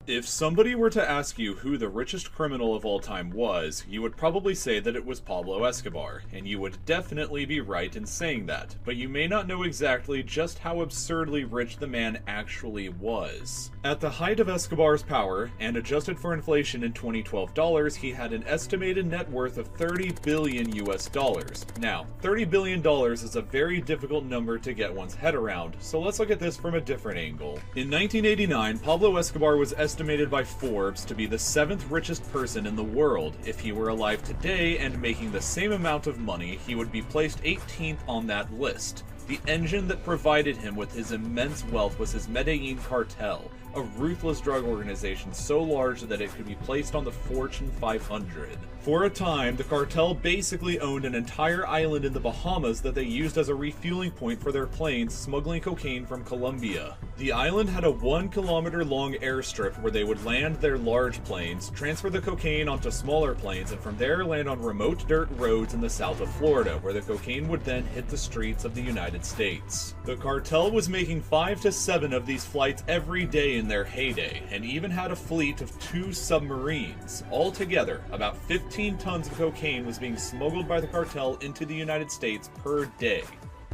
If somebody were to ask you who the richest criminal of all time was, you would probably say that it was Pablo Escobar, and you would definitely be right in saying that, but you may not know exactly just how absurdly rich the man actually was. At the height of Escobar's power, and adjusted for inflation in 2012 dollars, he had an estimated net worth of $30 billion US dollars. Now, $30 billion is a very difficult number to get one's head around, so let's look at this from a different angle. In 1989, Pablo Escobar was estimated by Forbes to be the 7th richest person in the world. If he were alive today and making the same amount of money, he would be placed 18th on that list. The engine that provided him with his immense wealth was his Medellin cartel, a ruthless drug organization so large that it could be placed on the Fortune 500. For a time, the cartel basically owned an entire island in the Bahamas that they used as a refueling point for their planes smuggling cocaine from Colombia. The island had a 1-kilometer-long airstrip where they would land their large planes, transfer the cocaine onto smaller planes, and from there land on remote dirt roads in the south of Florida, where the cocaine would then hit the streets of the United States. The cartel was making 5 to 7 of these flights every day in their heyday, and even had a fleet of 2 submarines. Altogether, about 15 tons of cocaine was being smuggled by the cartel into the United States per day.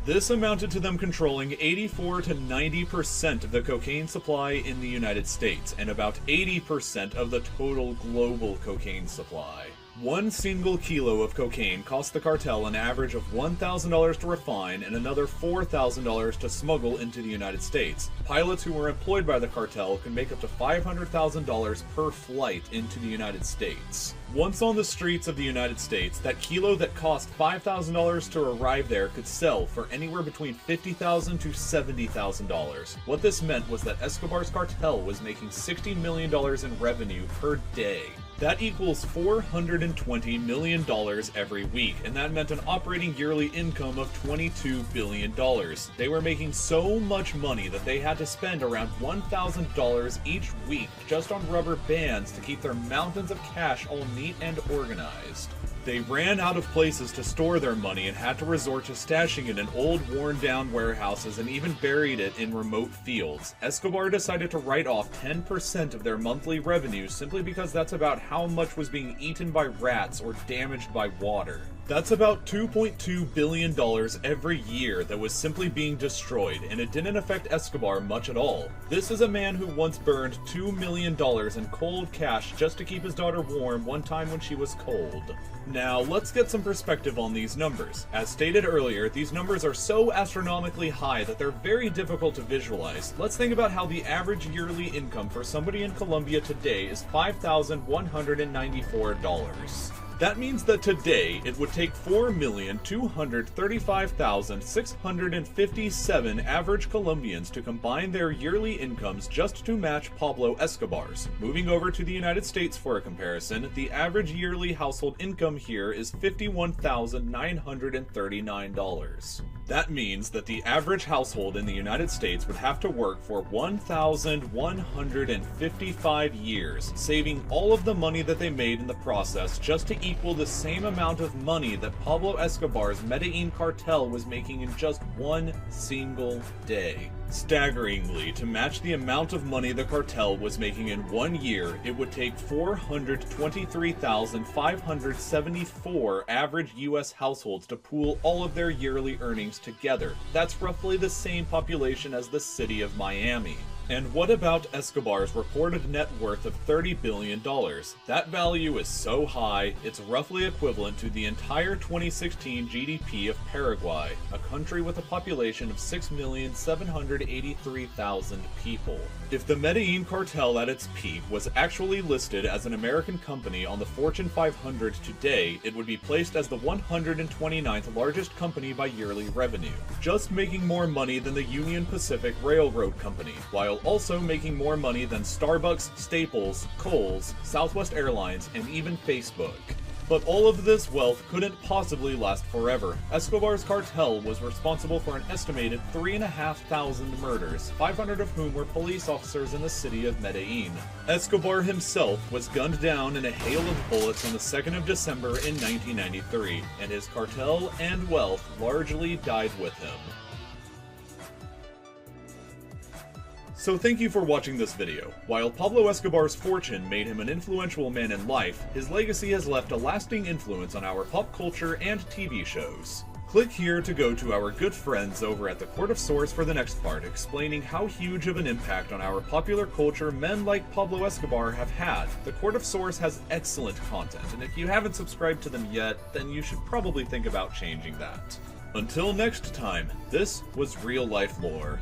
This amounted to them controlling 84 to 90% of the cocaine supply in the United States, and about 80% of the total global cocaine supply. 1 single kilo of cocaine cost the cartel an average of $1,000 to refine and another $4,000 to smuggle into the United States. Pilots who were employed by the cartel could make up to $500,000 per flight into the United States. Once on the streets of the United States, that kilo that cost $5,000 to arrive there could sell for anywhere between $50,000 to $70,000. What this meant was that Escobar's cartel was making $60 million in revenue per day. That equals $420 million every week, and that meant an operating yearly income of $22 billion. They were making so much money that they had to spend around $1,000 each week just on rubber bands to keep their mountains of cash all neat and organized. They ran out of places to store their money and had to resort to stashing it in old, worn-down warehouses and even buried it in remote fields. Escobar decided to write off 10% of their monthly revenue simply because that's about how much was being eaten by rats or damaged by water. That's about $2.2 billion every year that was simply being destroyed, and it didn't affect Escobar much at all. This is a man who once burned $2 million in cold cash just to keep his daughter warm one time when she was cold. Now, let's get some perspective on these numbers. As stated earlier, these numbers are so astronomically high that they're very difficult to visualize. Let's think about how the average yearly income for somebody in Colombia today is $5,194. That means that today, it would take 4,235,657 average Colombians to combine their yearly incomes just to match Pablo Escobar's. Moving over to the United States for a comparison, the average yearly household income here is $51,939. That means that the average household in the United States would have to work for 1,155 years, saving all of the money that they made in the process just to equal the same amount of money that Pablo Escobar's Medellin cartel was making in just one single day. Staggeringly, to match the amount of money the cartel was making in 1 year, it would take 423,574 average US households to pool all of their yearly earnings together. That's roughly the same population as the city of Miami. And what about Escobar's reported net worth of $30 billion? That value is so high, it's roughly equivalent to the entire 2016 GDP of Paraguay, a country with a population of 6,783,000 people. If the Medellin cartel at its peak was actually listed as an American company on the Fortune 500 today, it would be placed as the 129th largest company by yearly revenue, just making more money than the Union Pacific Railroad Company, while also making more money than Starbucks, Staples, Kohl's, Southwest Airlines, and even Facebook. But all of this wealth couldn't possibly last forever. Escobar's cartel was responsible for an estimated 3,500 murders, 500 of whom were police officers in the city of Medellin. Escobar himself was gunned down in a hail of bullets on the 2nd of December in 1993, and his cartel and wealth largely died with him. So thank you for watching this video. While Pablo Escobar's fortune made him an influential man in life, his legacy has left a lasting influence on our pop culture and TV shows. Click here to go to our good friends over at the Court of Source for the next part, explaining how huge of an impact on our popular culture men like Pablo Escobar have had. The Court of Source has excellent content, and if you haven't subscribed to them yet, then you should probably think about changing that. Until next time, this was Real Life Lore.